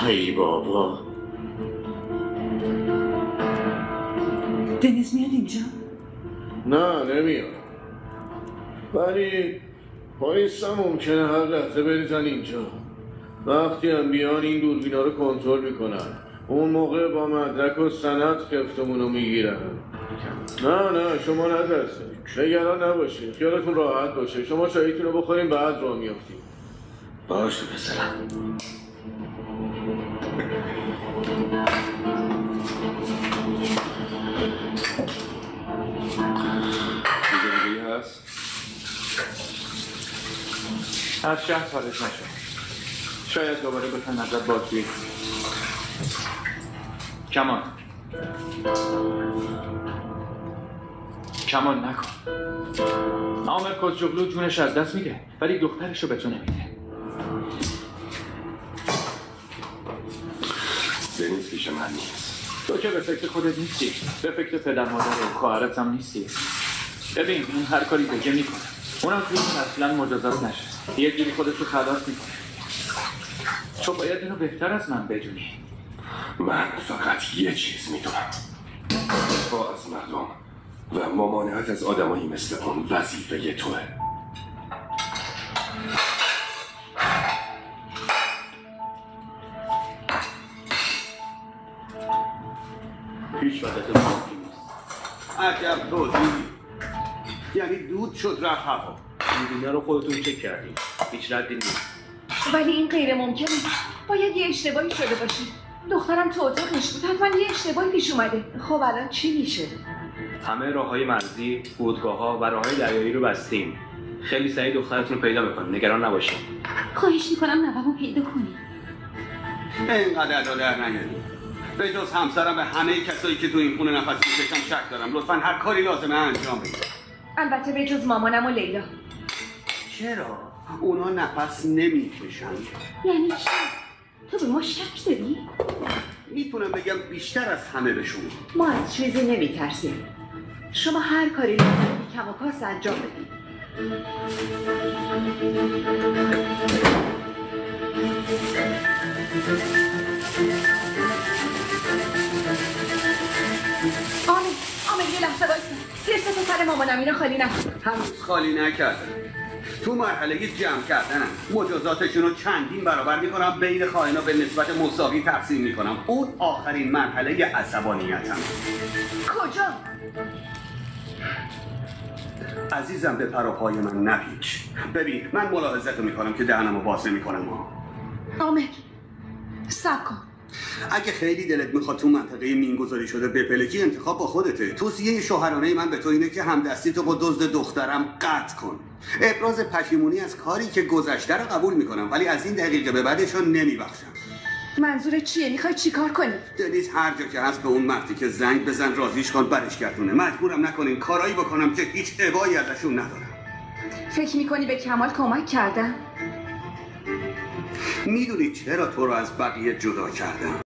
ای بابا دنیز میاد اینجا؟ نه نمیاد، ولی پلیس هم ممکنه هر لحظه بریزن اینجا. وقتی هم بیان این دوربینا رو کنترل میکنن، اون موقع با مدرک و سند خفتمونو میگیرن. نه شما نترسید، نگران نباشید، خیالتون راحت باشه. شما شاهیتون رو بخورین بعد راه میافتید. باشه پسرم. چیزی هست؟ از شهر خارج نشد. شاید دوباره بتونن ازت بازجویی. کمان نکن. عامر کزجوغلو جونش از دست میده، ولی دخترشو به تو نمیده. دنیز پیش من نیست. تو که به فکر خودت نیستی، به فکر پدر مادر و خواهرت هم نیستی. ببین اون هر کاری بگه میکنه، اونم توی این اصلا مجازات نشه، یه جوری خودت رو خلاص میکنه. تو باید اینو بهتر از من بدونی. من فقط یه چیز میدونم، دفاع از مردم و ممانعت از آدمایی مثل اون وظیفه توه. هیچ وقت باقی نیست. عجب توضیح. یعنی دود شد رفت هوا. این دنیا رو خودتون چک کردیم، هیچ ردی نیست. ولی این غیر ممکنه. باید یه اشتباهی شده باشه. دخترم تو اتاقش بود، حتما یه اشتباهی پیش اومده. خب الان چی میشه؟ همه راههای مرزی، فرودگاه‌ها و راههای دریایی رو بستیم. خیلی سریع دخترتون رو پیدا می‌کنیم، نگران نباشید. خواهش میکنم نوه‌مو پیدا کنی. اینقدر ادا در نیارید. به جز همسرم به همه کسایی که تو این خونه نفس می‌کشن شک دارم. لطفاً هر کاری لازمه انجام بدید. البته به جز مامانم و لیلا. چرا؟ اونا نفس نمی‌کشن. یعنی چی؟ تو به ما شک داری؟ میتونم بگم بیشتر از همه بهشون. ما از چیزی نمیترسیم. شما هر کاری لازم کم و کاس انجام بدید. آمه یه لحظه وایسا. کیسه سر مامانم اینو خالی نکن. هنوز خالی نکردن. تو مرحله جمع کردنم. مجازاتشون رو چندین برابر میکنم، بین خائنا به نسبت مساوی تقسیم میکنم. اون آخرین مرحله عصبانیتم. کجا؟ عزیزم به پر و پای من نپیچ. ببین من ملاحظت رو میکنم که دهنمو باز نمیکنم. آمه صبر کن. اگه خیلی دلت میخواد تو منطقه مینگذاری شده بپلکی، انتخاب با خودته. توصیه شوهرانه من به تو اینه که همدستی تو با دزد دخترم قطع کن. ابراز پشیمونی از کاری که گذشته رو قبول میکنم، ولی از این دقیقه به بعدش رو نمیبخشم. منظور چیه؟ میخوای چیکار کنی؟ دنیز هر جا که هست به اون مردی که زنگ بزن راضیش کن، برش گردونه. مجبورم نکنین کارایی بکنم که هیچ ابایی ازشون ندارم. فکر میکنی به کمال کمک کردم؟ میدونی چرا تو رو از بقیه جدا کردم؟